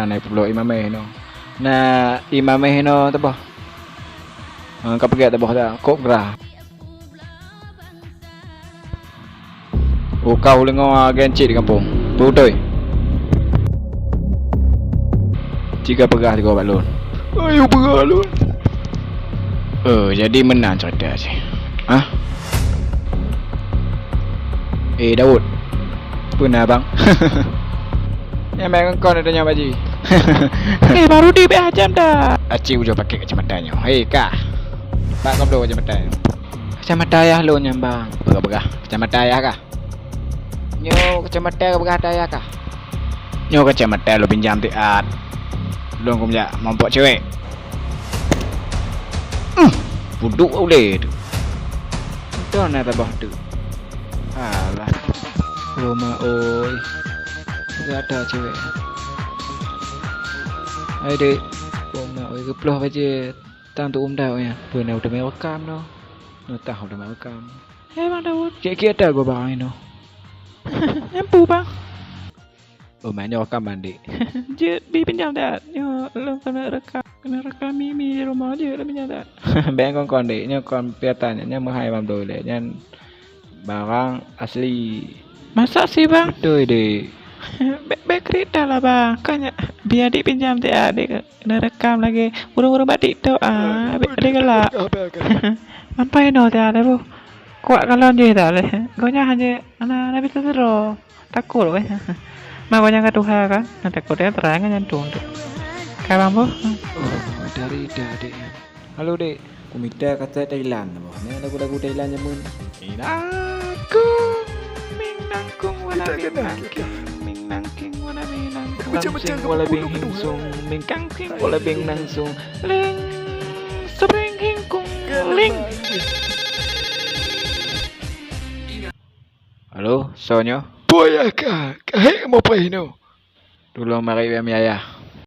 tanai pulau imameh no. Na imameh no tabo. Kau pergi tabo dah. Kok gerah. Oh kau lengo gencit di kampung. Putoi. Jika pegah di balon. Ayo pegah balon. Jadi menang cerita sih. Hah? Daud. Pernah bang? Yang main kau ada nyawa ji. Baru di jam dah. Aci udah pakai kacamatanya. Kah. Pak kau dulu kacamata. Kacamata ayah lo nyambang. Begah. Kacamata ayah kah? Nyo kacamata begah ayah kah? Nyo kacamata lo pinjam tiat. Belum kau punya mampuk cewek. Buduk boleh tu. Itu nak tabah tu. Alah. Roma oi. Enggak ada cewek. Hai dek. Roma oi keploh aja. Tang tu dah ya. Pernah udah main rekam no. Tahu udah main rekam. Bang Daud. Kira-kira ada gua bang ini. Empu bang. Mainnya rekam mandi. Je pinjam dah. Yo lo kena rekam mimi di rumah je lo pinjam dah. Bang kon dek, nya kon piatan nya mahai bang doi nya barang asli. Masa sih bang? Betul dek. Baik cerita lah bang. Kan biar dik pinjam dia adik kena rekam lagi. Burung-burung batik tu adik gelak. Sampai no dia ada bu. Kuat kalau dia dah le. Gonya hanya anak bisa terus. Takut weh. Makanya kat Tuhan kan, nanti takutnya terangan jantung tu. Kawan bu? Dari dek. Halo dek. Komite kata Thailand boh. Ni lagu-lagu Thailand nyamun. Aku minangkung wala minangking wala minangking wala bingsung mingkangking wala bing nangsung ling sabring hingkung ling. Halo, Sonyo. Boya ka, kahit mo pa hino. Tulong mari ayah.